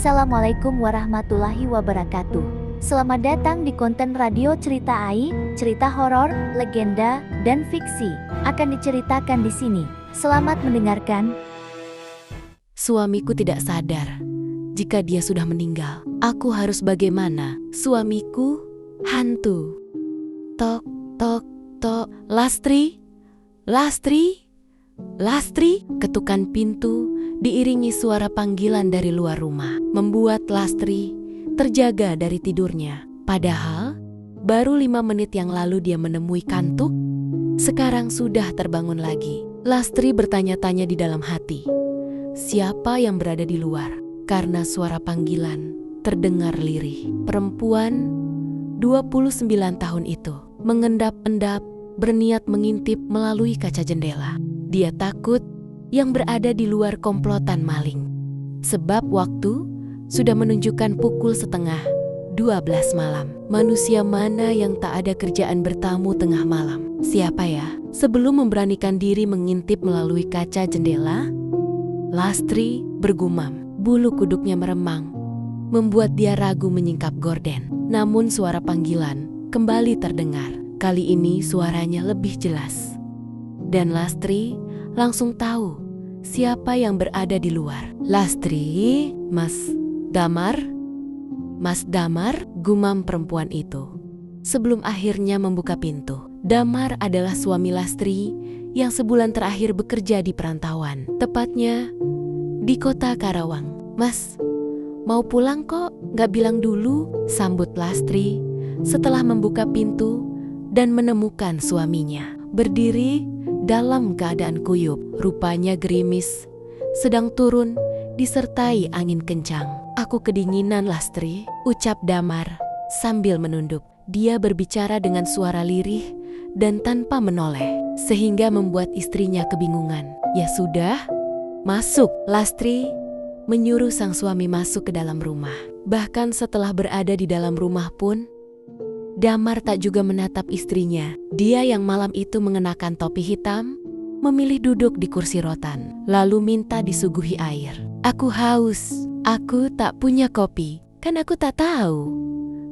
Assalamualaikum warahmatullahi wabarakatuh. Selamat datang di konten radio Cerita Ai, cerita horor, legenda, dan fiksi akan diceritakan di sini. Selamat mendengarkan. Suamiku tidak sadar jika dia sudah meninggal. Aku harus bagaimana? Suamiku hantu. Tok, tok, tok. Lastri? Lastri? Lastri? Ketukan pintu diiringi suara panggilan dari luar rumah, membuat Lastri terjaga dari tidurnya. Padahal baru 5 menit yang lalu dia menemui kantuk, sekarang sudah terbangun lagi. Lastri bertanya-tanya di dalam hati, siapa yang berada di luar? Karena suara panggilan terdengar lirih. Perempuan 29 tahun itu mengendap-endap, berniat mengintip melalui kaca jendela. Dia takut yang berada di luar komplotan maling. Sebab waktu sudah menunjukkan pukul 11:30 malam. Manusia mana yang tak ada kerjaan bertamu tengah malam? Siapa ya? Sebelum memberanikan diri mengintip melalui kaca jendela, Lastri bergumam. Bulu kuduknya meremang, membuat dia ragu menyingkap gorden. Namun suara panggilan kembali terdengar. Kali ini suaranya lebih jelas. Dan Lastri langsung tahu siapa yang berada di luar. Lastri, Mas Damar? Mas Damar, gumam perempuan itu sebelum akhirnya membuka pintu. Damar adalah suami Lastri yang sebulan terakhir bekerja di perantauan, tepatnya di kota Karawang. Mas, mau pulang kok? Gak bilang dulu, sambut Lastri setelah membuka pintu dan menemukan suaminya berdiri dalam keadaan kuyup. Rupanya gerimis sedang turun disertai angin kencang. Aku kedinginan, Lastri, ucap Damar sambil menunduk. Dia berbicara dengan suara lirih dan tanpa menoleh, sehingga membuat istrinya kebingungan. Ya sudah, masuk. Lastri menyuruh sang suami masuk ke dalam rumah. Bahkan setelah berada di dalam rumah pun, Damar tak juga menatap istrinya. Dia yang malam itu mengenakan topi hitam, memilih duduk di kursi rotan, lalu minta disuguhi air. Aku haus, aku tak punya kopi. Kan aku tak tahu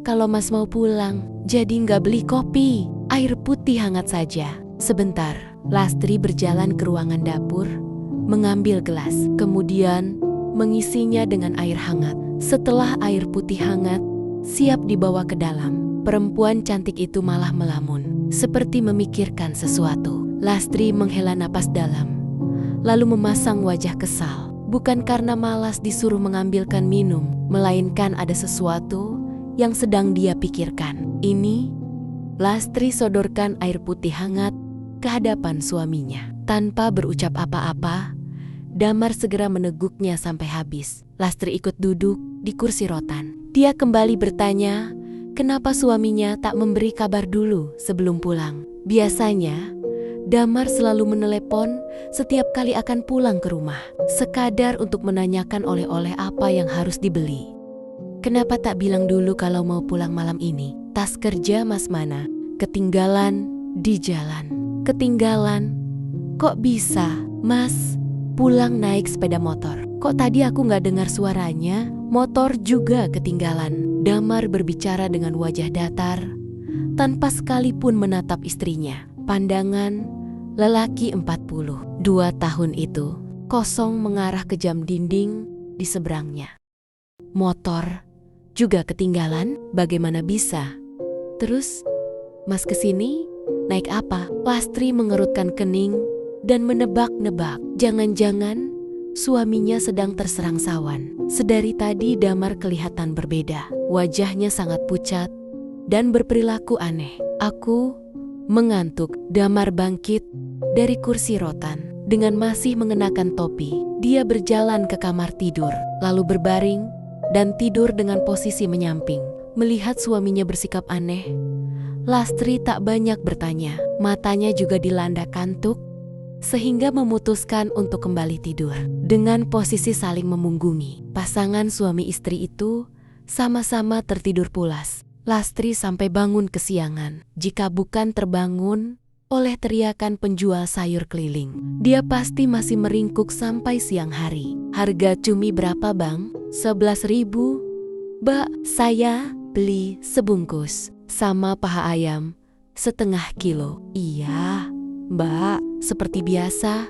kalau Mas mau pulang, jadi nggak beli kopi. Air putih hangat saja. Sebentar, Lastri berjalan ke ruangan dapur, mengambil gelas, kemudian mengisinya dengan air hangat. Setelah air putih hangat siap dibawa ke dalam, perempuan cantik itu malah melamun, seperti memikirkan sesuatu. Lastri menghela napas dalam, lalu memasang wajah kesal. Bukan karena malas disuruh mengambilkan minum, melainkan ada sesuatu yang sedang dia pikirkan. Ini, Lastri sodorkan air putih hangat ke hadapan suaminya. Tanpa berucap apa-apa, Damar segera meneguknya sampai habis. Lastri ikut duduk di kursi rotan. Dia kembali bertanya, kenapa suaminya tak memberi kabar dulu sebelum pulang. Biasanya, Damar selalu menelepon setiap kali akan pulang ke rumah, sekadar untuk menanyakan oleh-oleh apa yang harus dibeli. Kenapa tak bilang dulu kalau mau pulang malam ini? Tas kerja Mas mana? Ketinggalan di jalan. Ketinggalan? Kok bisa? Mas pulang naik sepeda motor. Kok tadi aku gak dengar suaranya? Motor juga ketinggalan. Damar berbicara dengan wajah datar, tanpa sekalipun menatap istrinya. Pandangan lelaki 42 tahun itu kosong mengarah ke jam dinding di seberangnya. Motor juga ketinggalan? Bagaimana bisa? Terus, Mas kesini naik apa? Lastri mengerutkan kening dan menebak-nebak. Jangan-jangan suaminya sedang terserang sawan. Sedari tadi Damar kelihatan berbeda. Wajahnya sangat pucat dan berperilaku aneh. Aku mengantuk. Damar bangkit dari kursi rotan. Dengan masih mengenakan topi, dia berjalan ke kamar tidur, lalu berbaring dan tidur dengan posisi menyamping. Melihat suaminya bersikap aneh, Lastri tak banyak bertanya. Matanya juga dilanda kantuk, sehingga memutuskan untuk kembali tidur. Dengan posisi saling memunggungi, pasangan suami istri itu sama-sama tertidur pulas. Lastri sampai bangun kesiangan. Jika bukan terbangun oleh teriakan penjual sayur keliling. Dia pasti masih meringkuk sampai siang hari. Harga cumi berapa bang? 11.000. Mbak, saya beli sebungkus. Sama paha ayam, setengah kilo. Iya, mbak, seperti biasa.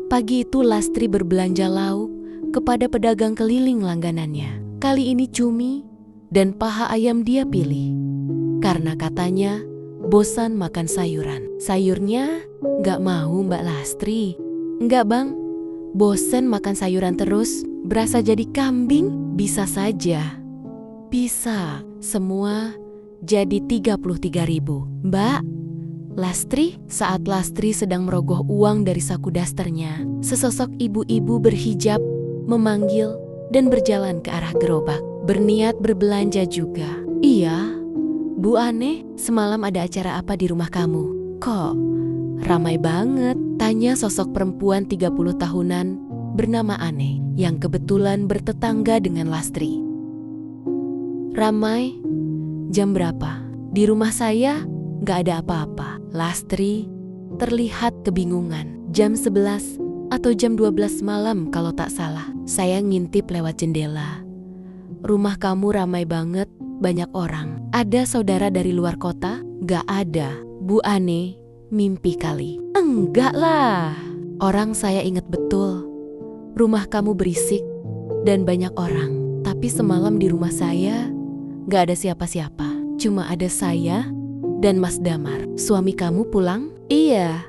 Pagi itu Lastri berbelanja lauk kepada pedagang keliling langganannya. Kali ini cumi dan paha ayam dia pilih. Karena katanya bosan makan sayuran. Sayurnya nggak mau Mbak Lastri. Nggak bang, bosan makan sayuran terus, berasa jadi kambing? Bisa saja. Bisa, semua jadi 33.000. Mbak Lastri, saat Lastri sedang merogoh uang dari saku dasternya, sesosok ibu-ibu berhijab memanggil dan berjalan ke arah gerobak, berniat berbelanja juga. Iya, Bu Ane, semalam ada acara apa di rumah kamu? Kok ramai banget? Tanya sosok perempuan 30 tahunan bernama Ane yang kebetulan bertetangga dengan Lastri. Ramai? Jam berapa? Di rumah saya gak ada apa-apa. Lastri terlihat kebingungan. Jam 11 atau jam 12 malam kalau tak salah. Saya ngintip lewat jendela. Rumah kamu ramai banget, banyak orang. Ada saudara dari luar kota? Gak ada. Bu Ane mimpi kali. Enggak lah. Orang saya ingat betul. Rumah kamu berisik dan banyak orang. Tapi semalam di rumah saya gak ada siapa-siapa. Cuma ada saya dan Mas Damar. Suami kamu pulang? Iya,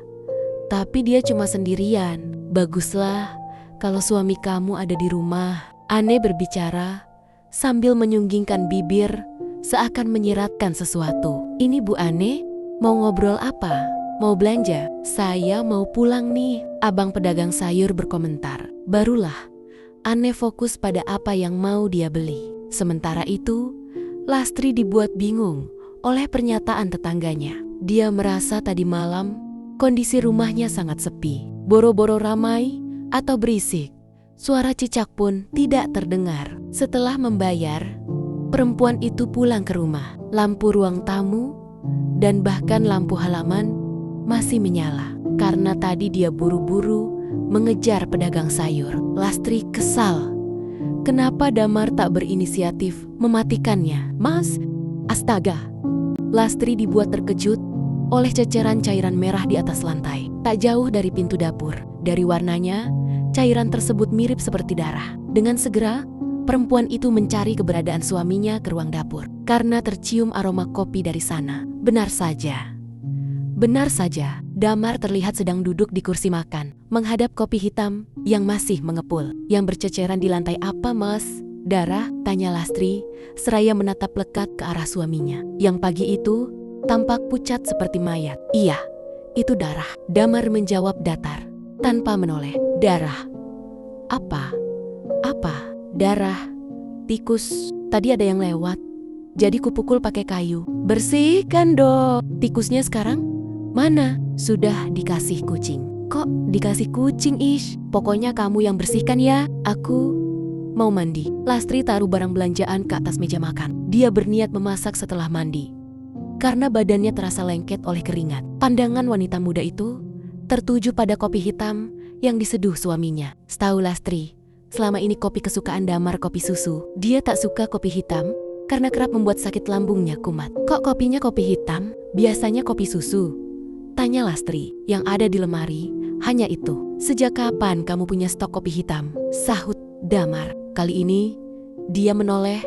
tapi dia cuma sendirian. Baguslah kalau suami kamu ada di rumah. Ane berbicara sambil menyunggingkan bibir seakan menyiratkan sesuatu. Ini Bu Ane, mau ngobrol apa? Mau belanja? Saya mau pulang nih. Abang pedagang sayur berkomentar. Barulah Ane fokus pada apa yang mau dia beli. Sementara itu, Lastri dibuat bingung oleh pernyataan tetangganya. Dia merasa tadi malam kondisi rumahnya sangat sepi. Boro-boro ramai atau berisik, suara cicak pun tidak terdengar. Setelah membayar, perempuan itu pulang ke rumah. Lampu ruang tamu dan bahkan lampu halaman masih menyala. Karena tadi dia buru-buru mengejar pedagang sayur. Lastri kesal. Kenapa Damar tak berinisiatif mematikannya? Mas, astaga. Lastri dibuat terkejut oleh ceceran cairan merah di atas lantai. Tak jauh dari pintu dapur. Dari warnanya, cairan tersebut mirip seperti darah. Dengan segera, perempuan itu mencari keberadaan suaminya ke ruang dapur. Karena tercium aroma kopi dari sana. Benar saja, Damar terlihat sedang duduk di kursi makan, menghadap kopi hitam yang masih mengepul. Yang berceceran di lantai apa, Mas? Darah? Tanya Lastri, seraya menatap lekat ke arah suaminya. Yang pagi itu tampak pucat seperti mayat. Iya, itu darah. Damar menjawab datar, tanpa menoleh. Darah? Apa? Darah? Tikus? Tadi ada yang lewat, jadi kupukul pakai kayu. Bersihkan dong. Tikusnya sekarang mana? Sudah dikasih kucing. Kok dikasih kucing, Ish? Pokoknya kamu yang bersihkan ya. Aku mau mandi. Lastri taruh barang belanjaan ke atas meja makan. Dia berniat memasak setelah mandi. Karena badannya terasa lengket oleh keringat. Pandangan wanita muda itu tertuju pada kopi hitam yang diseduh suaminya. Setahu Lastri, selama ini kopi kesukaan Damar kopi susu. Dia tak suka kopi hitam karena kerap membuat sakit lambungnya kumat. Kok kopinya kopi hitam? Biasanya kopi susu? Tanya Lastri. Yang ada di lemari hanya itu. Sejak kapan kamu punya stok kopi hitam? Sahut Damar. Kali ini dia menoleh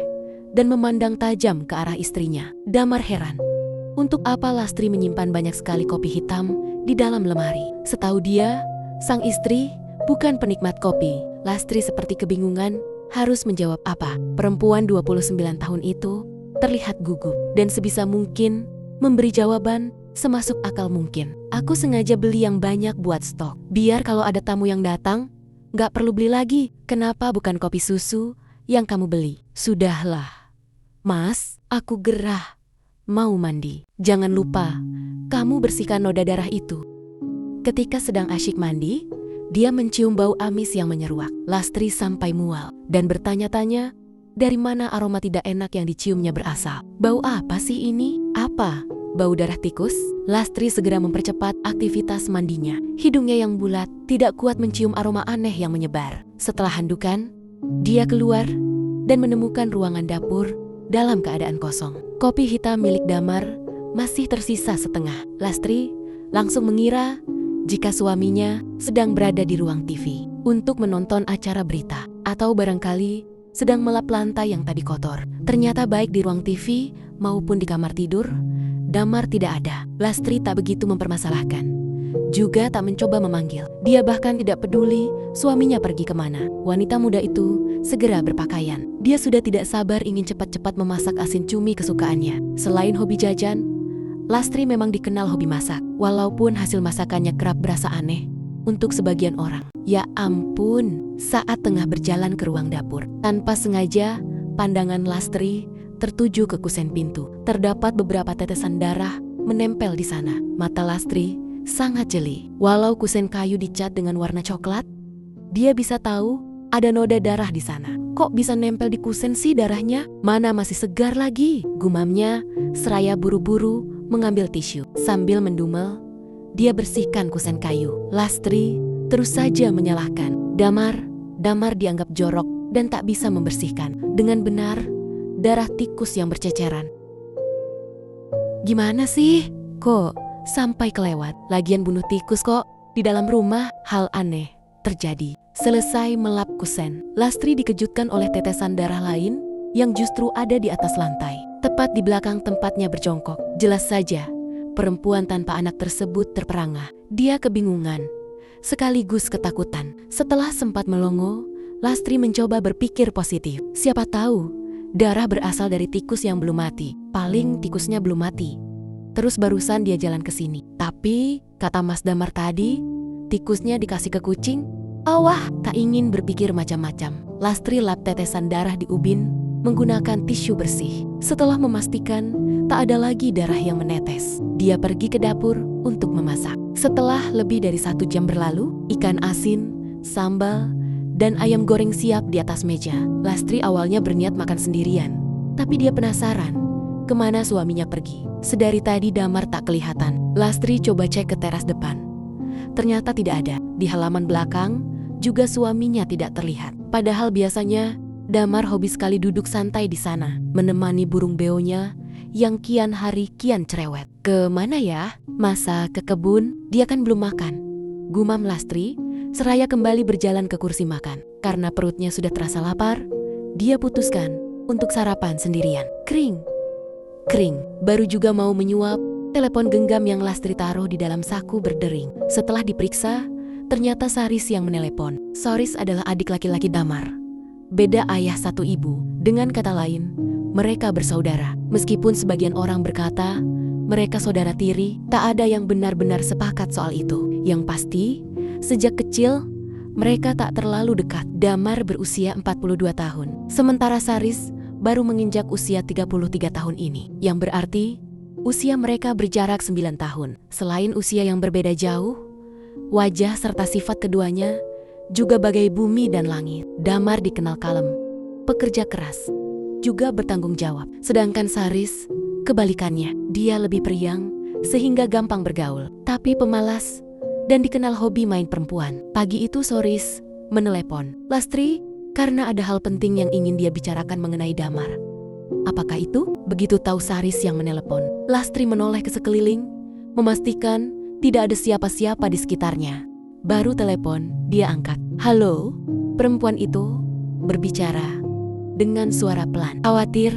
dan memandang tajam ke arah istrinya. Damar heran. Untuk apa Lastri menyimpan banyak sekali kopi hitam di dalam lemari? Setahu dia, sang istri bukan penikmat kopi. Lastri seperti kebingungan harus menjawab apa. Perempuan 29 tahun itu terlihat gugup dan sebisa mungkin memberi jawaban semasuk akal mungkin. Aku sengaja beli yang banyak buat stok. Biar kalau ada tamu yang datang, gak perlu beli lagi. Kenapa bukan kopi susu yang kamu beli? Sudahlah. Mas, aku gerah. Mau mandi. Jangan lupa, kamu bersihkan noda darah itu. Ketika sedang asyik mandi, dia mencium bau amis yang menyeruak. Lastri sampai mual dan bertanya-tanya dari mana aroma tidak enak yang diciumnya berasal. Bau apa sih ini? Apa? Bau darah tikus? Lastri segera mempercepat aktivitas mandinya. Hidungnya yang bulat tidak kuat mencium aroma aneh yang menyebar. Setelah handukan, dia keluar dan menemukan ruangan dapur dalam keadaan kosong. Kopi hitam milik Damar masih tersisa setengah. Lastri langsung mengira jika suaminya sedang berada di ruang TV untuk menonton acara berita atau barangkali sedang melap lantai yang tadi kotor. Ternyata baik di ruang TV maupun di kamar tidur, Damar tidak ada. Lastri tak begitu mempermasalahkan, juga tak mencoba memanggil. Dia bahkan tidak peduli suaminya pergi kemana. Wanita muda itu segera berpakaian. Dia sudah tidak sabar ingin cepat-cepat memasak asin cumi kesukaannya. Selain hobi jajan, Lastri memang dikenal hobi masak, walaupun hasil masakannya kerap berasa aneh untuk sebagian orang. Ya ampun, saat tengah berjalan ke ruang dapur, tanpa sengaja pandangan Lastri tertuju ke kusen pintu. Terdapat beberapa tetesan darah menempel di sana. Mata Lastri sangat jeli. Walau kusen kayu dicat dengan warna coklat, dia bisa tahu ada noda darah di sana. Kok bisa nempel di kusen sih darahnya? Mana masih segar lagi, gumamnya seraya buru-buru mengambil tisu. Sambil mendumel, dia bersihkan kusen kayu. Lastri terus saja menyalahkan. Damar dianggap jorok dan tak bisa membersihkan dengan benar darah tikus yang berceceran. Gimana sih? Kok sampai kelewat? Lagian bunuh tikus kok di dalam rumah. Hal aneh terjadi. Selesai melap kusen, Lastri dikejutkan oleh tetesan darah lain yang justru ada di atas lantai, tepat di belakang tempatnya berjongkok. Jelas saja, perempuan tanpa anak tersebut terperangah. Dia kebingungan, sekaligus ketakutan. Setelah sempat melongo, Lastri mencoba berpikir positif. Siapa tahu, darah berasal dari tikus yang belum mati. Paling tikusnya belum mati. Terus barusan dia jalan ke sini. Tapi, kata Mas Damar tadi, tikusnya dikasih ke kucing. Awah, tak ingin berpikir macam-macam. Lastri lap tetesan darah di ubin menggunakan tisu bersih. Setelah memastikan tak ada lagi darah yang menetes, dia pergi ke dapur untuk memasak. Setelah lebih dari 1 jam berlalu, ikan asin, sambal, dan ayam goreng siap di atas meja. Lastri awalnya berniat makan sendirian, tapi dia penasaran kemana suaminya pergi. Sedari tadi Damar tak kelihatan. Lastri coba cek ke teras depan. Ternyata tidak ada. Di halaman belakang juga suaminya tidak terlihat. Padahal biasanya Damar hobi sekali duduk santai di sana, menemani burung beonya yang kian hari kian cerewet. Kemana ya? Masa ke kebun? Dia kan belum makan, gumam Lastri seraya kembali berjalan ke kursi makan. Karena perutnya sudah terasa lapar, dia putuskan untuk sarapan sendirian. Kring, kring. Baru juga mau menyuap, telepon genggam yang Lastri taruh di dalam saku berdering. Setelah diperiksa, ternyata Saris yang menelepon. Saris adalah adik laki-laki Damar. Beda ayah satu ibu. Dengan kata lain, mereka bersaudara. Meskipun sebagian orang berkata mereka saudara tiri, tak ada yang benar-benar sepakat soal itu. Yang pasti, sejak kecil mereka tak terlalu dekat. Damar berusia 42 tahun, sementara Saris baru menginjak usia 33 tahun ini. Yang berarti usia mereka berjarak 9 tahun. Selain usia yang berbeda jauh, wajah serta sifat keduanya juga bagai bumi dan langit. Damar dikenal kalem, pekerja keras, juga bertanggung jawab. Sedangkan Saris, kebalikannya, dia lebih periang sehingga gampang bergaul, tapi pemalas dan dikenal hobi main perempuan. Pagi itu Saris menelepon Lastri karena ada hal penting yang ingin dia bicarakan mengenai Damar. Apakah itu? Begitu tahu Saris yang menelepon, Lastri menoleh ke sekeliling, memastikan tidak ada siapa-siapa di sekitarnya. Baru telepon, dia angkat. Halo? Perempuan itu berbicara dengan suara pelan. Khawatir,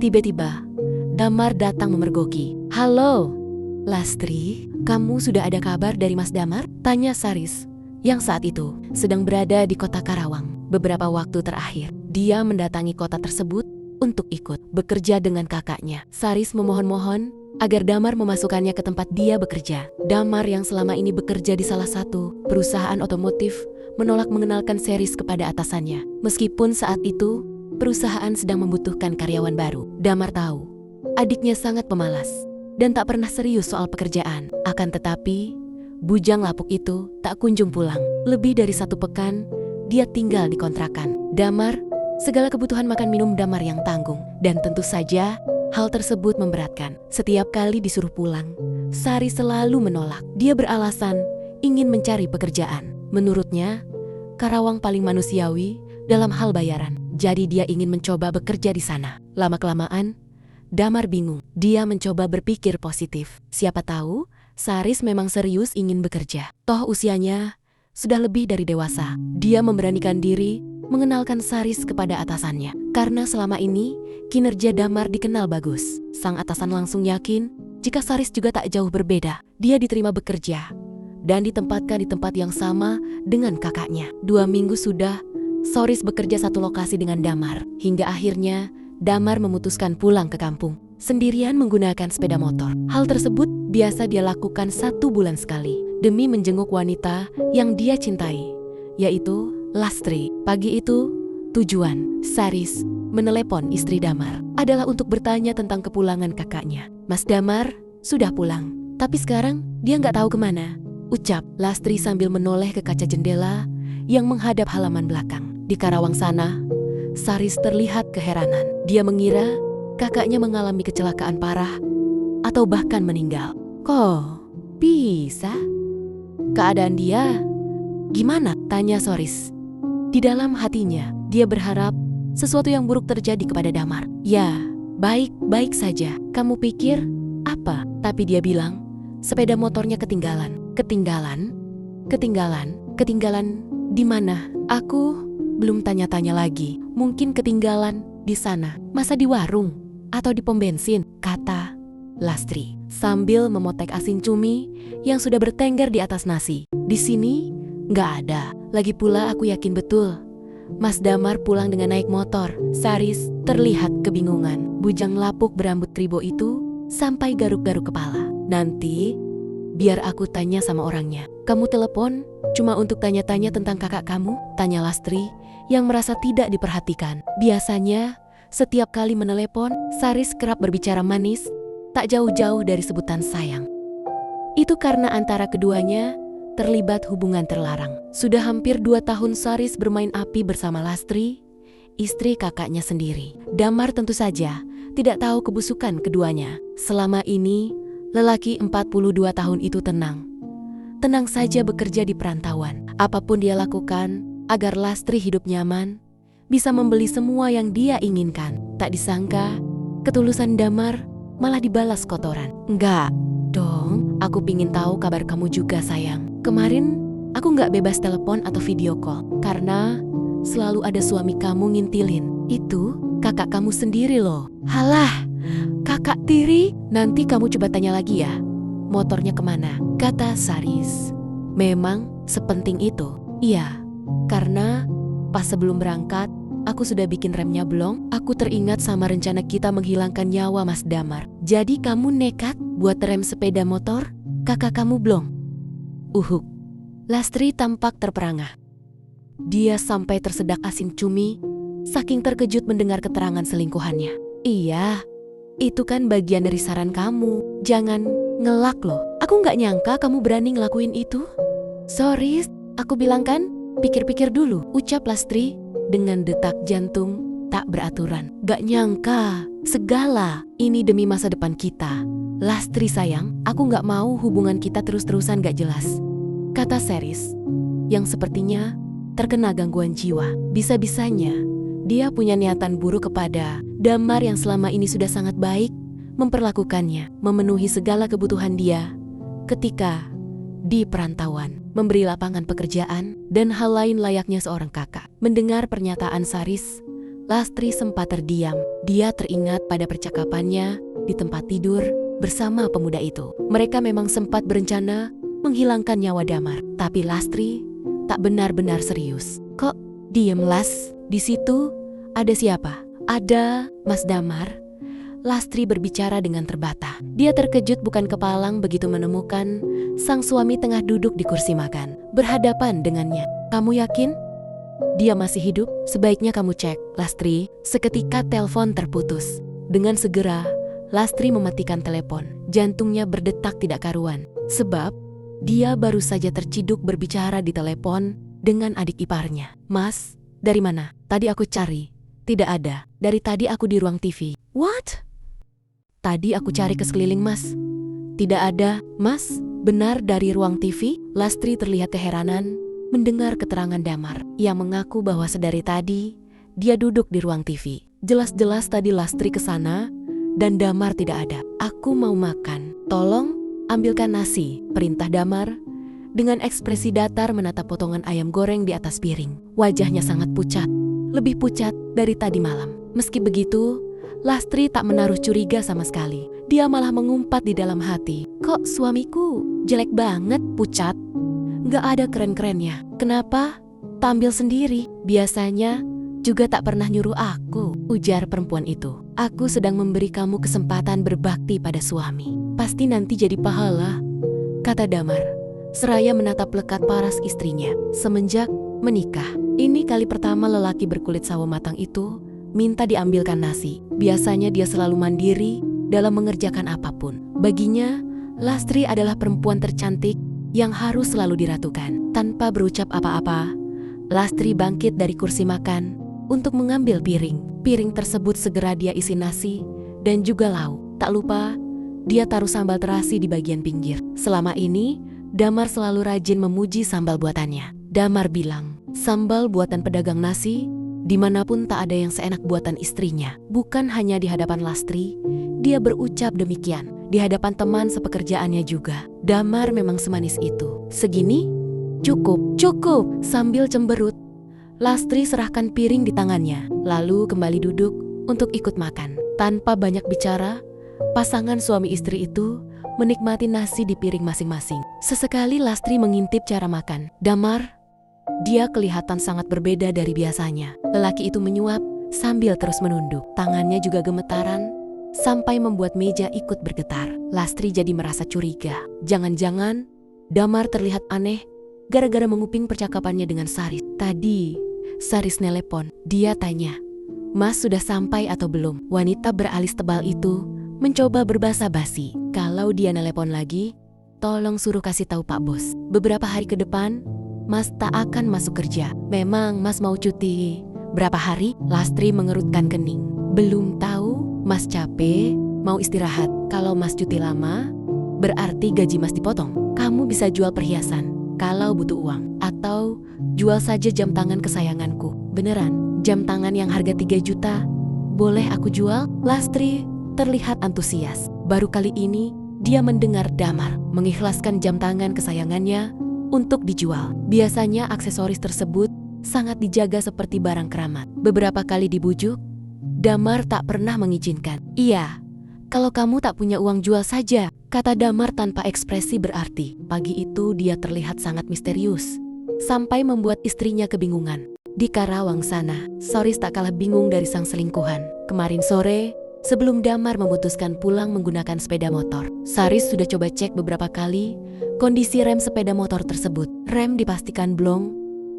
tiba-tiba Damar datang memergoki. Halo, Lastri, kamu sudah ada kabar dari Mas Damar? Tanya Saris, yang saat itu sedang berada di kota Karawang. Beberapa waktu terakhir, dia mendatangi kota tersebut untuk ikut bekerja dengan kakaknya. Saris memohon-mohon agar Damar memasukkannya ke tempat dia bekerja. Damar yang selama ini bekerja di salah satu perusahaan otomotif menolak mengenalkan Saris kepada atasannya. Meskipun saat itu perusahaan sedang membutuhkan karyawan baru. Damar tahu adiknya sangat pemalas dan tak pernah serius soal pekerjaan. Akan tetapi bujang lapuk itu tak kunjung pulang. Lebih dari 1 pekan dia tinggal di kontrakan. Damar, segala kebutuhan makan minum Damar yang tanggung. Dan tentu saja Hal tersebut memberatkan. Setiap kali disuruh pulang, Saris selalu menolak. Dia beralasan ingin mencari pekerjaan. Menurutnya, Karawang paling manusiawi dalam hal bayaran. Jadi dia ingin mencoba bekerja di sana. Lama-kelamaan, Damar bingung. Dia mencoba berpikir positif. Siapa tahu, Saris memang serius ingin bekerja. Toh usianya sudah lebih dari dewasa. Dia memberanikan diri mengenalkan Saris kepada atasannya. Karena selama ini, kinerja Damar dikenal bagus. Sang atasan langsung yakin jika Saris juga tak jauh berbeda. Dia diterima bekerja dan ditempatkan di tempat yang sama dengan kakaknya. 2 minggu sudah, Saris bekerja satu lokasi dengan Damar. Hingga akhirnya, Damar memutuskan pulang ke kampung sendirian menggunakan sepeda motor. Hal tersebut biasa dia lakukan 1 bulan sekali demi menjenguk wanita yang dia cintai, yaitu Lastri. Pagi itu, tujuan Saris menelepon istri Damar adalah untuk bertanya tentang kepulangan kakaknya. Mas Damar sudah pulang, tapi sekarang dia nggak tahu kemana, ucap Lastri sambil menoleh ke kaca jendela yang menghadap halaman belakang. Di Karawang sana, Saris terlihat keheranan. Dia mengira kakaknya mengalami kecelakaan parah atau bahkan meninggal. Kok bisa? Keadaan dia gimana? Tanya Saris. Di dalam hatinya, dia berharap sesuatu yang buruk terjadi kepada Damar. Ya, baik-baik saja. Kamu pikir apa? Tapi dia bilang, sepeda motornya ketinggalan. Ketinggalan? Ketinggalan di mana? Aku belum tanya-tanya lagi. Mungkin ketinggalan di sana. Masa di warung? Atau di pom bensin? Kata Lastri sambil memotek asin cumi yang sudah bertengger di atas nasi. Di sini nggak ada. Lagi pula aku yakin betul Mas Damar pulang dengan naik motor. Saris terlihat kebingungan. Bujang lapuk berambut kribo itu sampai garuk-garuk kepala. Nanti biar aku tanya sama orangnya. Kamu telepon cuma untuk tanya-tanya tentang kakak kamu? Tanya Lastri yang merasa tidak diperhatikan. Biasanya setiap kali menelepon, Saris kerap berbicara manis, tak jauh-jauh dari sebutan sayang. Itu karena antara keduanya terlibat hubungan terlarang. Sudah hampir 2 tahun Saris bermain api bersama Lastri, istri kakaknya sendiri. Damar tentu saja tidak tahu kebusukan keduanya. Selama ini, lelaki 42 tahun itu tenang. Tenang saja bekerja di perantauan. Apapun dia lakukan agar Lastri hidup nyaman, bisa membeli semua yang dia inginkan. Tak disangka, ketulusan Damar malah dibalas kotoran. Enggak dong, aku pingin tahu kabar kamu juga sayang. Kemarin aku nggak bebas telepon atau video call karena selalu ada suami kamu ngintilin. Itu kakak kamu sendiri loh. Halah, kakak tiri? Nanti kamu coba tanya lagi ya, motornya kemana? Kata Saris. Memang sepenting itu? Iya, karena pas sebelum berangkat, aku sudah bikin remnya blong. Aku teringat sama rencana kita menghilangkan nyawa Mas Damar. Jadi kamu nekat buat rem sepeda motor kakak kamu blong? Uhuk. Lastri tampak terperangah. Dia sampai tersedak asin cumi, saking terkejut mendengar keterangan selingkuhannya. Iya, itu kan bagian dari saran kamu. Jangan ngelak loh. Aku nggak nyangka kamu berani ngelakuin itu. Sorry, aku bilang kan, pikir-pikir dulu, ucap Lastri dengan detak jantung tak beraturan. Gak nyangka, segala ini demi masa depan kita. Lastri sayang, aku gak mau hubungan kita terus-terusan gak jelas, kata Saris yang sepertinya terkena gangguan jiwa. Bisa-bisanya dia punya niatan buruk kepada Damar yang selama ini sudah sangat baik memperlakukannya, memenuhi segala kebutuhan dia ketika di perantauan, memberi lapangan pekerjaan, dan hal lain layaknya seorang kakak. Mendengar pernyataan Saris, Lastri sempat terdiam. Dia teringat pada percakapannya di tempat tidur bersama pemuda itu. Mereka memang sempat berencana menghilangkan nyawa Damar, tapi Lastri tak benar-benar serius. Kok diem, Las? Di situ ada siapa? Ada Mas Damar. Lastri berbicara dengan terbata. Dia terkejut bukan kepalang begitu menemukan sang suami tengah duduk di kursi makan, berhadapan dengannya. Kamu yakin dia masih hidup? Sebaiknya kamu cek, Lastri. Seketika telepon terputus. Dengan segera, Lastri mematikan telepon. Jantungnya berdetak tidak karuan, sebab dia baru saja terciduk berbicara di telepon dengan adik iparnya. Mas, dari mana? Tadi aku cari, tidak ada. Dari tadi aku di ruang TV. What? Tadi aku cari ke sekeliling, Mas. Tidak ada, Mas. Benar dari ruang TV? Lastri terlihat keheranan mendengar keterangan Damar yang mengaku bahwa sedari tadi dia duduk di ruang TV. Jelas-jelas tadi Lastri ke sana dan Damar tidak ada. Aku mau makan. Tolong ambilkan nasi, perintah Damar dengan ekspresi datar menatap potongan ayam goreng di atas piring. Wajahnya sangat pucat, lebih pucat dari tadi malam. Meski begitu, Lastri tak menaruh curiga sama sekali. Dia malah mengumpat di dalam hati. Kok suamiku jelek banget, pucat? Gak ada keren-kerennya. Kenapa? Tampil sendiri. Biasanya juga tak pernah nyuruh aku, ujar perempuan itu. Aku sedang memberi kamu kesempatan berbakti pada suami. Pasti nanti jadi pahala, kata Damar, seraya menatap lekat paras istrinya. Semenjak menikah, ini kali pertama lelaki berkulit sawo matang itu minta diambilkan nasi. Biasanya dia selalu mandiri dalam mengerjakan apapun. Baginya, Lastri adalah perempuan tercantik yang harus selalu diratukan. Tanpa berucap apa-apa, Lastri bangkit dari kursi makan untuk mengambil piring. Piring tersebut segera dia isi nasi dan juga lauk. Tak lupa, dia taruh sambal terasi di bagian pinggir. Selama ini, Damar selalu rajin memuji sambal buatannya. Damar bilang, sambal buatan pedagang nasi dimanapun tak ada yang seenak buatan istrinya. Bukan hanya di hadapan Lastri, dia berucap demikian. Di hadapan teman sepekerjaannya juga. Damar memang semanis itu. Segini? Cukup, sambil cemberut. Lastri serahkan piring di tangannya, lalu kembali duduk untuk ikut makan. Tanpa banyak bicara, pasangan suami istri itu menikmati nasi di piring masing-masing. Sesekali Lastri mengintip cara makan Damar. Dia kelihatan sangat berbeda dari biasanya. Lelaki itu menyuap sambil terus menunduk. Tangannya juga gemetaran sampai membuat meja ikut bergetar. Lastri jadi merasa curiga. Jangan-jangan Damar terlihat aneh gara-gara menguping percakapannya dengan Saris. Tadi Saris nelepon. Dia tanya, Mas sudah sampai atau belum? Wanita beralis tebal itu mencoba berbasa-basi. Kalau dia nelepon lagi, tolong suruh kasih tahu Pak Bos. Beberapa hari ke depan, Mas tak akan masuk kerja. Memang Mas mau cuti berapa hari? Lastri mengerutkan kening. Belum tahu, Mas capek, mau istirahat. Kalau Mas cuti lama, berarti gaji Mas dipotong. Kamu bisa jual perhiasan kalau butuh uang. Atau jual saja jam tangan kesayanganku. Beneran, jam tangan yang harga 3 juta, boleh aku jual? Lastri terlihat antusias. Baru kali ini, dia mendengar Damar mengikhlaskan jam tangan kesayangannya untuk dijual. Biasanya aksesoris tersebut sangat dijaga seperti barang keramat. Beberapa kali dibujuk, Damar tak pernah mengizinkan. Iya, kalau kamu tak punya uang jual saja, kata Damar tanpa ekspresi berarti. Pagi itu dia terlihat sangat misterius, sampai membuat istrinya kebingungan. Di Karawang sana, Saris tak kalah bingung dari sang selingkuhan. Kemarin sore, sebelum Damar memutuskan pulang menggunakan sepeda motor, Saris sudah coba cek beberapa kali kondisi rem sepeda motor tersebut. Rem dipastikan blong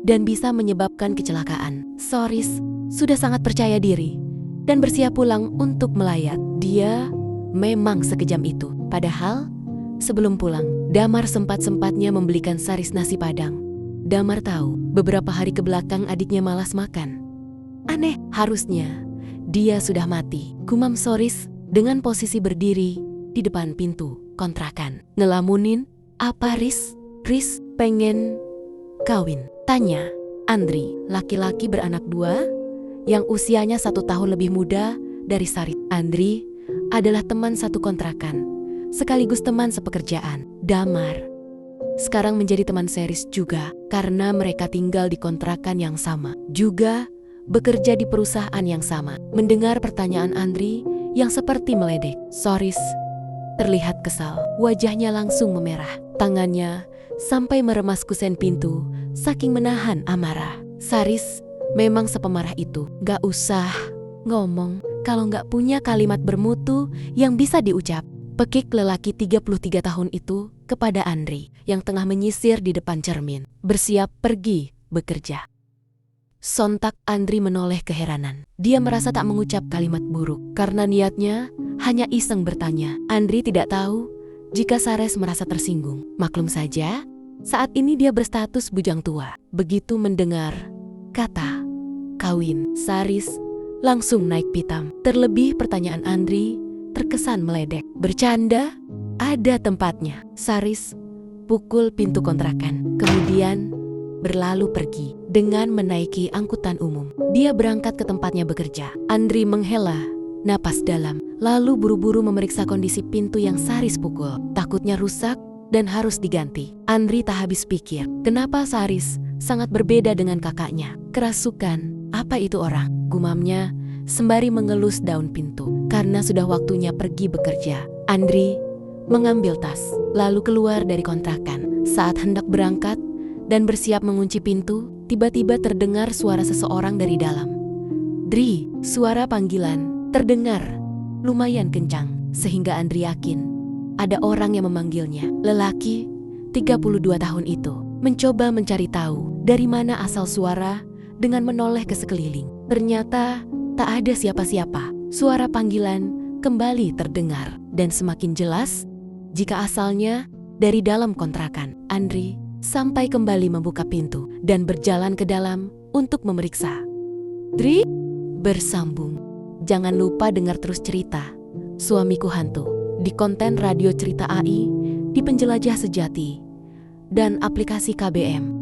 dan bisa menyebabkan kecelakaan. Saris sudah sangat percaya diri dan bersiap pulang untuk melayat. Dia memang sekejam itu. Padahal sebelum pulang, Damar sempat-sempatnya membelikan Saris nasi padang. Damar tahu beberapa hari ke belakang adiknya malas makan. Aneh, harusnya dia sudah mati, gumam Saris dengan posisi berdiri di depan pintu kontrakan. Ngelamunin, apa Riz? Riz pengen kawin, tanya Andri, laki-laki beranak 2 yang usianya 1 tahun lebih muda dari Saris. Andri adalah teman satu kontrakan, sekaligus teman sepekerjaan. Damar sekarang menjadi teman Saris juga karena mereka tinggal di kontrakan yang sama, juga bekerja di perusahaan yang sama. Mendengar pertanyaan Andri yang seperti meledek, Saris terlihat kesal. Wajahnya langsung memerah. Tangannya sampai meremas kusen pintu saking menahan amarah. Saris memang sepemarah itu. Gak usah ngomong kalau gak punya kalimat bermutu yang bisa diucap, pekik lelaki 33 tahun itu kepada Andri yang tengah menyisir di depan cermin, bersiap pergi bekerja. Sontak Andri menoleh keheranan. Dia merasa tak mengucap kalimat buruk karena niatnya hanya iseng bertanya. Andri tidak tahu jika Saris merasa tersinggung. Maklum saja, saat ini dia berstatus bujang tua. Begitu mendengar kata kawin, Saris langsung naik pitam. Terlebih pertanyaan Andri terkesan meledek. Bercanda? Ada tempatnya. Saris pukul pintu kontrakan. Kemudian berlalu pergi dengan menaiki angkutan umum. Dia berangkat ke tempatnya bekerja. Andri menghela napas dalam, lalu buru-buru memeriksa kondisi pintu yang Saris pukul. Takutnya rusak dan harus diganti. Andri tak habis pikir, kenapa Saris sangat berbeda dengan kakaknya. Kerasukan, apa itu orang? Gumamnya sembari mengelus daun pintu. Karena sudah waktunya pergi bekerja, Andri mengambil tas, lalu keluar dari kontrakan. Saat hendak berangkat dan bersiap mengunci pintu, tiba-tiba terdengar suara seseorang dari dalam. Dri, suara panggilan terdengar lumayan kencang, sehingga Andri yakin ada orang yang memanggilnya. Lelaki 32 tahun itu mencoba mencari tahu dari mana asal suara dengan menoleh ke sekeliling. Ternyata tak ada siapa-siapa. Suara panggilan kembali terdengar dan semakin jelas jika asalnya dari dalam kontrakan. Andri sampai kembali membuka pintu dan berjalan ke dalam untuk memeriksa. Dri bersambung. Jangan lupa dengar terus cerita Suamiku Hantu di konten Radio Cerita AI, di Penjelajah Sejati, dan aplikasi KBM.